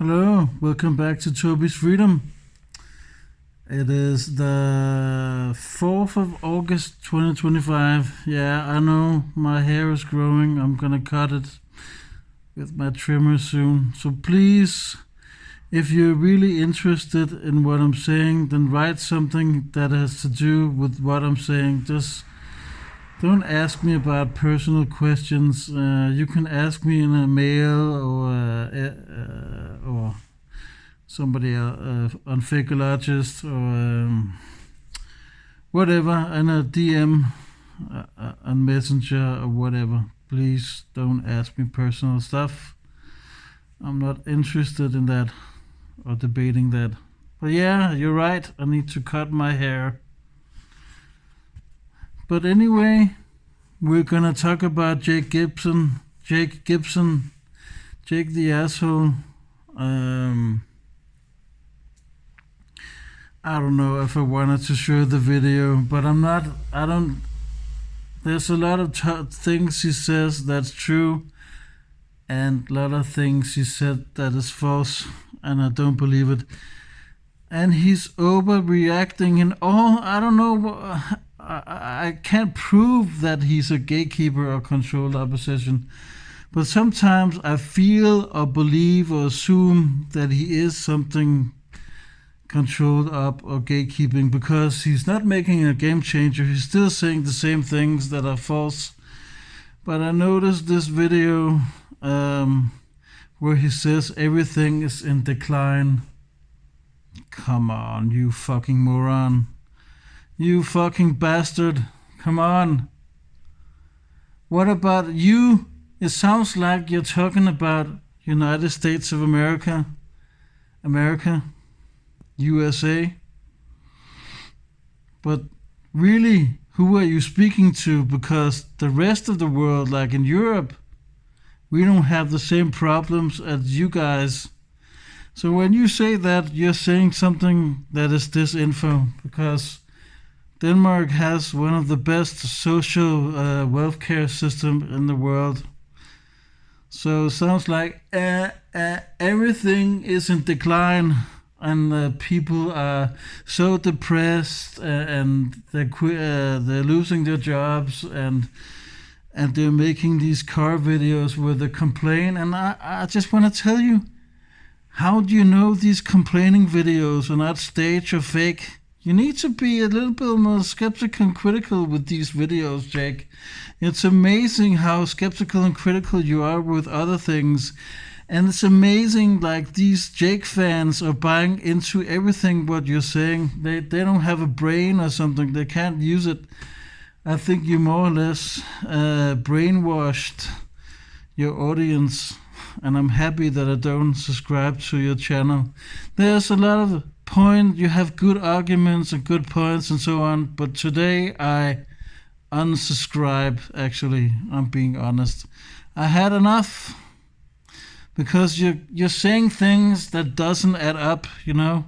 Hello, welcome back to Toby's Freedom. It is the 4th of August 2025. Yeah, I know my hair is growing. I'm gonna cut it with my trimmer soon. So please, if you're really interested in what I'm saying, then write something that has to do with what I'm saying. Just don't ask me about personal questions. You can ask me in a mail or somebody else, on Fakeologist or whatever, in a DM on Messenger or whatever. Please don't ask me personal stuff. I'm not interested in that or debating that. But yeah, you're right. I need to cut my hair. But anyway, we're gonna talk about Jake Gibson, Jake the asshole. I don't know if I wanted to show the video, but I don't. There's a lot of things he says that's true, and a lot of things he said that is false, and I don't believe it. And he's overreacting in all. I don't know. I can't prove that he's a gatekeeper or controlled opposition, but sometimes I feel or believe or assume that he is something controlled up or gatekeeping, because he's not making a game changer. He's still saying the same things that are false. But I noticed this video where he says everything is in decline. Come on, you fucking moron. You fucking bastard. Come on. What about you? It sounds like you're talking about United States of America. USA. But really, who are you speaking to? Because the rest of the world, like in Europe, we don't have the same problems as you guys. So when you say that, you're saying something that is disinfo, because Denmark has one of the best social welfare system in the world. So it sounds like everything is in decline, and people are so depressed, and they're losing their jobs, and they're making these car videos where they complain. And I just want to tell you, how do you know these complaining videos are not staged or fake? You need to be a little bit more skeptical and critical with these videos, Jake. It's amazing how skeptical and critical you are with other things. And it's amazing, like, these Jake fans are buying into everything what you're saying. They don't have a brain or something. They can't use it. I think you more or less brainwashed your audience. And I'm happy that I don't subscribe to your channel. There's a lot of point. You have good arguments and good points and so on. But today I unsubscribe. Actually, I'm being honest. I had enough. Because you're saying things that doesn't add up, you know.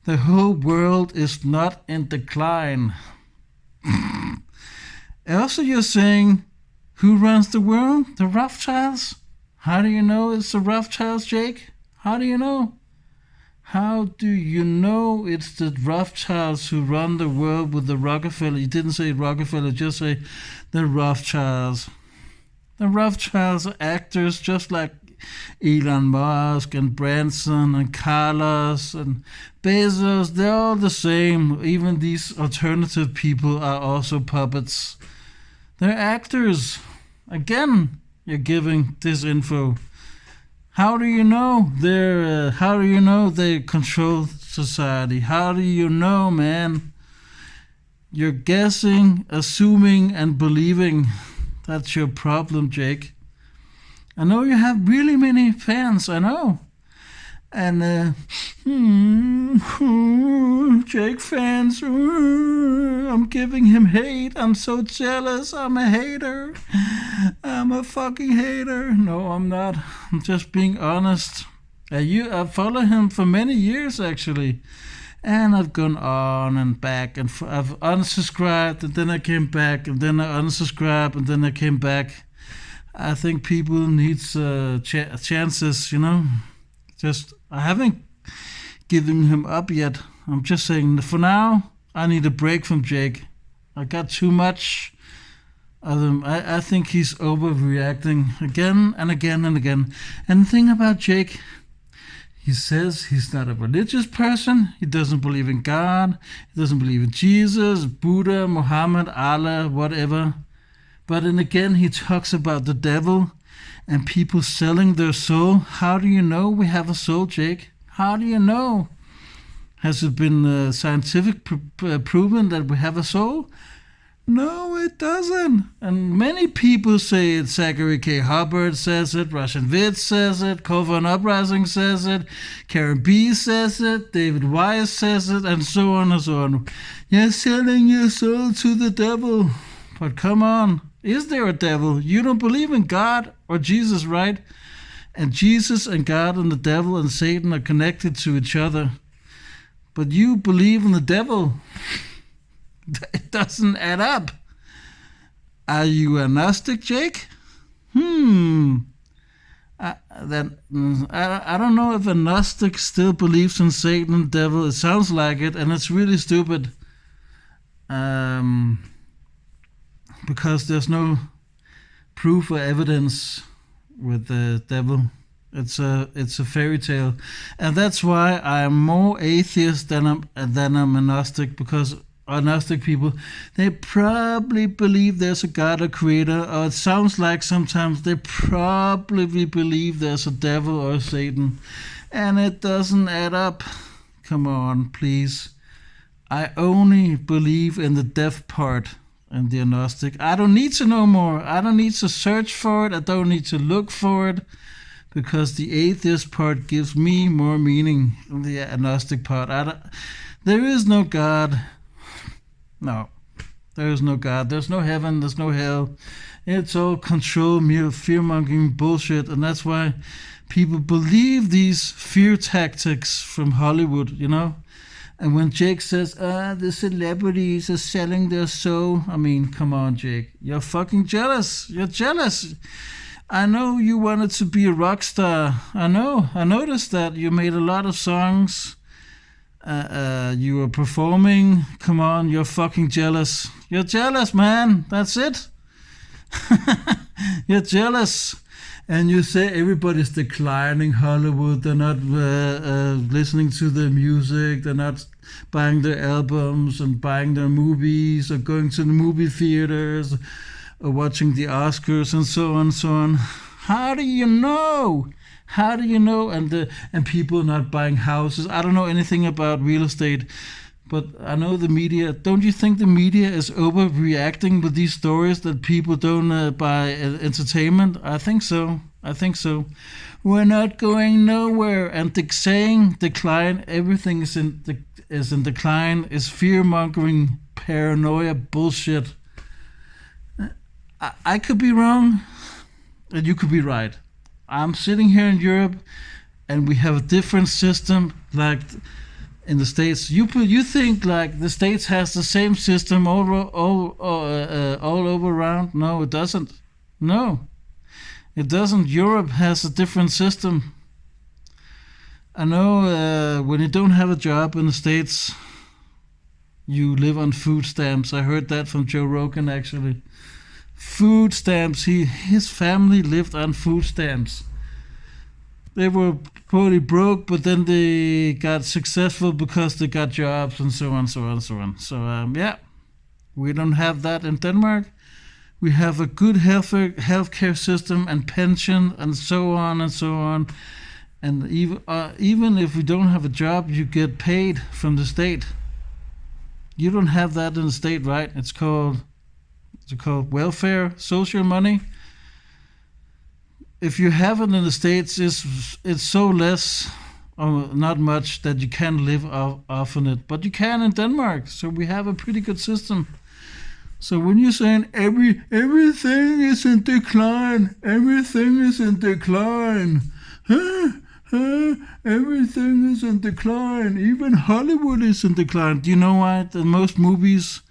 The whole world is not in decline. Also, you're saying, who runs the world? The Rothschilds? How do you know it's the Rothschilds, Jake? How do you know? How do you know it's the Rothschilds who run the world with the Rockefeller? You didn't say Rockefeller, just say the Rothschilds. The Rothschilds are actors just like Elon Musk and Branson and Carlos and Bezos. They're all the same. Even these alternative people are also puppets. They're actors. Again, you're giving this info. How do you know how do you know they control society? How do you know, man? You're guessing, assuming, and believing. That's your problem, Jake. I know you have really many fans, I know. And Jake fans, I'm giving him hate. I'm so jealous. I'm a hater. I'm a fucking hater. No, I'm not. I'm just being honest. I follow him for many years, actually. And I've gone on and back, and I've unsubscribed, and then I came back, and then I unsubscribed, and then I came back. I think people need chances, you know. I haven't given him up yet. I'm just saying, for now, I need a break from Jake. I got too much of him. I think he's overreacting again and again and again. And the thing about Jake, he says he's not a religious person. He doesn't believe in God. He doesn't believe in Jesus, Buddha, Muhammad, Allah, whatever. But then again, he talks about the devil and people selling their soul. How do you know we have a soul, Jake? How do you know? Has it been scientific proven that we have a soul? No, it doesn't. And many people say it. Zachary K. Hubbard says it. Russian Vid says it. Coven Uprising says it. Karen B. says it. David Weiss says it. And so on and so on. You're selling your soul to the devil. But come on. Is there a devil? You don't believe in God or Jesus, right? And Jesus and God and the devil and Satan are connected to each other. But you believe in the devil. It doesn't add up. Are you a Gnostic, Jake? I don't know if a Gnostic still believes in Satan and devil. It sounds like it, and it's really stupid. Because there's no proof or evidence with the devil. It's a fairy tale, and that's why I'm more atheist than I'm a Gnostic, because Gnostic people, they probably believe there's a God or creator, or it sounds like sometimes they probably believe there's a devil or Satan, and it doesn't add up. Come on, please. I only believe in the death part and the agnostic. I don't need to know more. I don't need to search for it. I don't need to look for it. Because the atheist part gives me more meaning than the agnostic part. There is no God. No, there is no God. There's no heaven. There's no hell. It's all control, fear-mongering bullshit. And that's why people believe these fear tactics from Hollywood, you know? And when Jake says, the celebrities are selling their soul. I mean, come on, Jake. You're fucking jealous. You're jealous. I know you wanted to be a rock star. I know. I noticed that you made a lot of songs. You were performing. Come on, you're fucking jealous. You're jealous, man. That's it. You're jealous. And you say everybody's declining Hollywood. They're not listening to their music. They're not buying their albums and buying their movies or going to the movie theaters or watching the Oscars and so on and so on. How do you know? How do you know? And people not buying houses. I don't know anything about real estate, but I know the media. Don't you think the media is overreacting with these stories that people don't buy entertainment? I think so. We're not going nowhere, and saying decline, everything is in decline, is fear-mongering, paranoia bullshit. I could be wrong, and you could be right. I'm sitting here in Europe, and we have a different system, like in the States. You think like the States has the same system all over around? No, it doesn't. No, it doesn't. Europe has a different system. I know when you don't have a job in the States, you live on food stamps. I heard that from Joe Rogan, actually. Food stamps. His family lived on food stamps. They were probably broke, but then they got successful because they got jobs and so on, so on, so on. So yeah, we don't have that in Denmark. We have a good healthcare system and pension and so on and so on. And even if you don't have a job, you get paid from the state. You don't have that in the state, right? It's called welfare, social money. If you have it in the States, it's so less, or not much, that you can't live off on it. But you can in Denmark, so we have a pretty good system. So when you're saying everything is in decline, everything is in decline, everything is in decline, even Hollywood is in decline. Do you know why? The most movies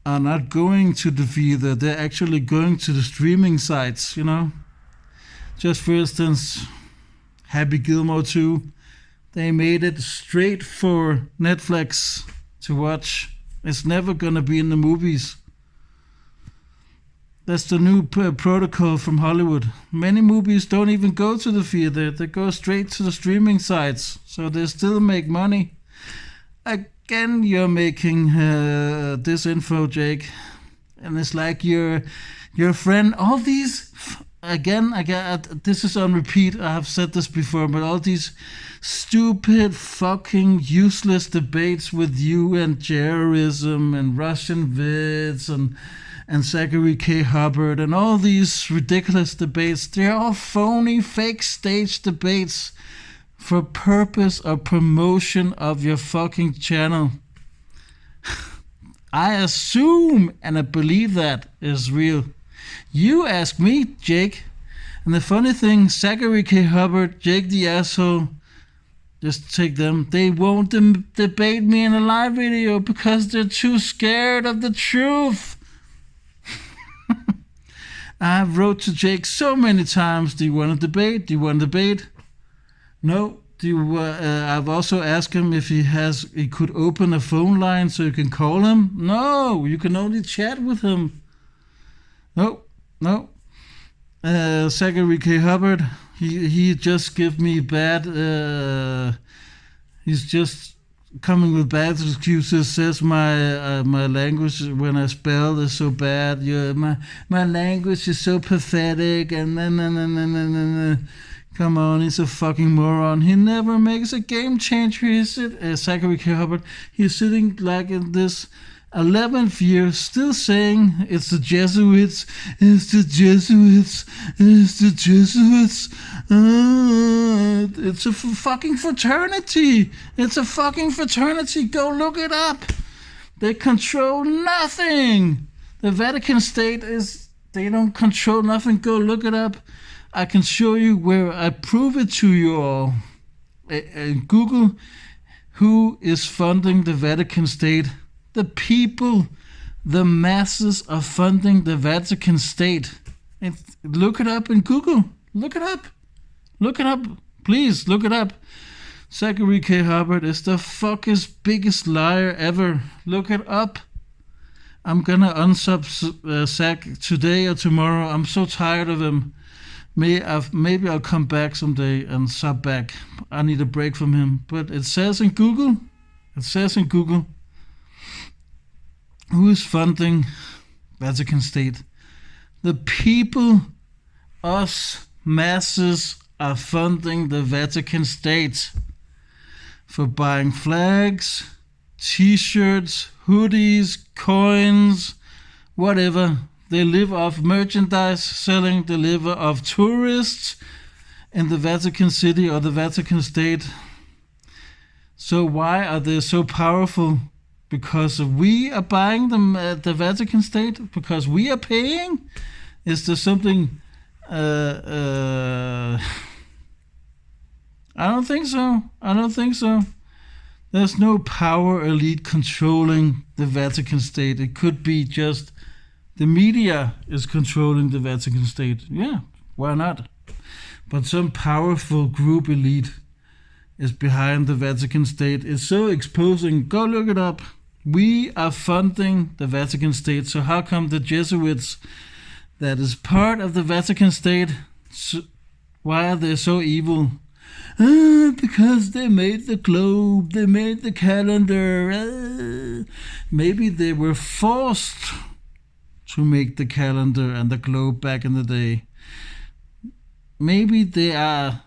are not going to the theater, they're actually going to the streaming sites, you know? Just for instance, Happy Gilmore 2. They made it straight for Netflix to watch. It's never gonna be in the movies. That's the new protocol from Hollywood. Many movies don't even go to the theater. They go straight to the streaming sites. So they still make money. Again, you're making this info, Jake. And it's like your friend. All these... Again, this is on repeat. I have said this before. But all these stupid, fucking, useless debates with you and terrorism and Russian vids and Zachary K. Hubbard and all these ridiculous debates, they're all phony, fake stage debates for purpose of promotion of your fucking channel. I assume and I believe that is real. You ask me, Jake, and the funny thing, Zachary K. Hubbard, Jake the asshole, just take them. They won't debate me in a live video because they're too scared of the truth. I've wrote to Jake so many times, do you want to debate? Do you want to debate? No. Do you, I've also asked him if he could open a phone line so you can call him. No, you can only chat with him. No. Zachary K. Hubbard, he just give me bad, he's just coming with bad excuses, says my language when I spell is so bad, my language is so pathetic, and then. Come on, he's a fucking moron. He never makes a game changer. Zachary K. Hubbard, he's sitting like in this 11th year, still saying it's the Jesuits, it's the Jesuits, it's the Jesuits. It's a fucking fraternity. It's a fucking fraternity. Go look it up. They control nothing. The Vatican State they don't control nothing. Go look it up. I can show you where I prove it to you all. Google who is funding the Vatican State. The people, the masses are funding the Vatican State. And look it up in Google. Look it up. Look it up. Please, look it up. Zachary K. Hubbard is the fucking biggest liar ever. Look it up. I'm gonna unsub Zach today or tomorrow. I'm so tired of him. Maybe I'll come back someday and sub back. I need a break from him. But it says in Google, who is funding Vatican State? The people, us masses, are funding the Vatican State for buying flags, t-shirts, hoodies, coins, whatever. They live off merchandise selling. They live off tourists in the Vatican City or the Vatican State. So why are they so powerful? Because we are buying them at the Vatican State? Because we are paying? Is there something... I don't think so. There's no power elite controlling the Vatican State. It could be just... The media is controlling the Vatican State. Yeah, why not? But some powerful group elite is behind the Vatican State. It's so exposing. Go look it up. We are funding the Vatican State. So how come the Jesuits that is part of the Vatican State, why are they so evil? Because they made the globe. They made the calendar. Maybe they were forced to make the calendar and the globe back in the day. Maybe they are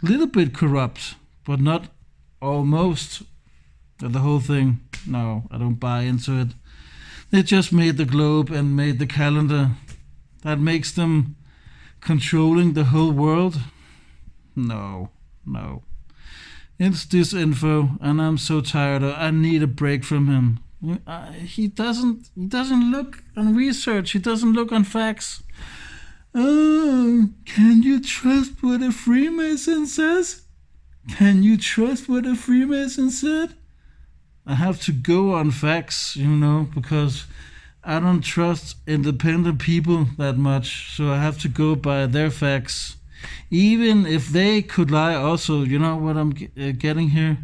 a little bit corrupt, but not almost. The whole thing, no, I don't buy into it. They just made the globe and made the calendar. That makes them controlling the whole world? No. It's this info, and I'm so tired of. I need a break from him. He doesn't look on research. He doesn't look on facts. Oh, can you trust what a Freemason says? Can you trust what a Freemason said? I have to go on facts, because I don't trust independent people that much. So I have to go by their facts. Even if they could lie also, you know what I'm getting here?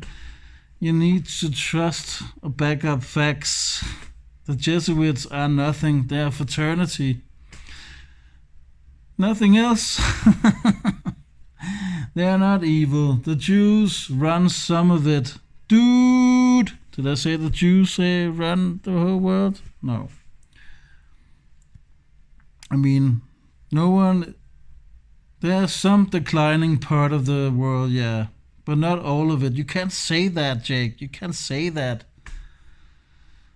You need to trust or back up facts. The Jesuits are nothing. They are fraternity. Nothing else. They are not evil. The Jews run some of it. Dude! Did I say the Jews run the whole world? No. I mean, no one... There's some declining part of the world, yeah. But not all of it. You can't say that, Jake. You can't say that.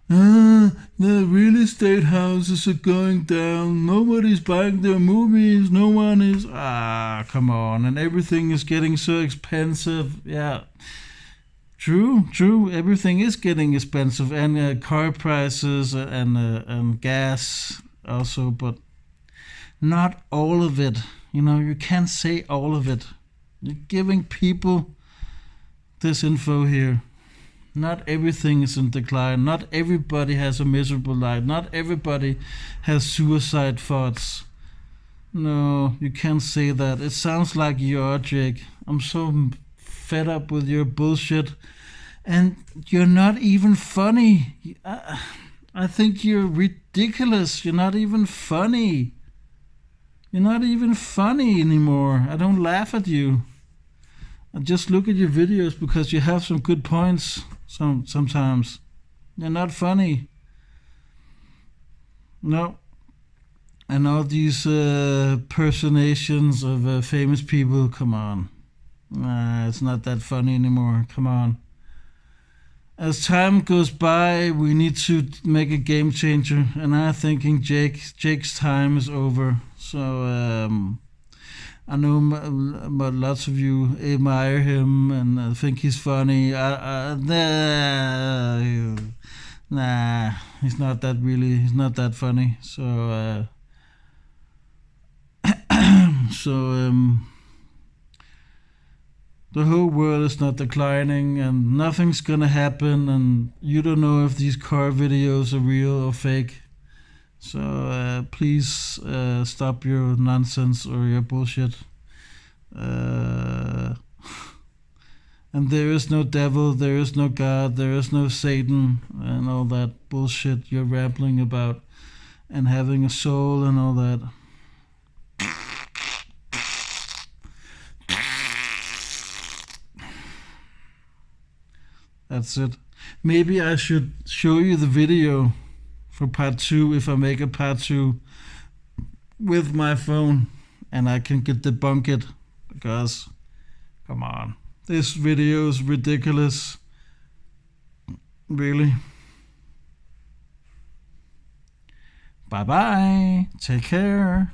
The real estate houses are going down. Nobody's buying their movies. No one is... come on. And everything is getting so expensive. Yeah. True. Everything is getting expensive. And car prices and gas also. But not all of it. You know, you can't say all of it. You're giving people this info here. Not everything is in decline. Not everybody has a miserable life. Not everybody has suicide thoughts. No, you can't say that. It sounds like you are, Jake. I'm so fed up with your bullshit. And you're not even funny. I think you're ridiculous. You're not even funny. You're not even funny anymore. I don't laugh at you. I just look at your videos because you have some good points sometimes. You're not funny. No. And all these personations of famous people, come on. It's not that funny anymore. Come on. As time goes by, we need to make a game changer. And I'm thinking Jake's time is over. So I know lots of you admire him and think he's funny. Nah, he's not that really. He's not that funny. So the whole world is not declining, and nothing's gonna happen. And you don't know if these car videos are real or fake. So please stop your nonsense or your bullshit. And there is no devil, there is no God, there is no Satan, and all that bullshit you're rambling about, and having a soul and all that. That's it. Maybe I should show you the video for part 2 if I make a part 2 with my phone and I can debunk it, because come on, this video is ridiculous. Really. Bye bye. Take care.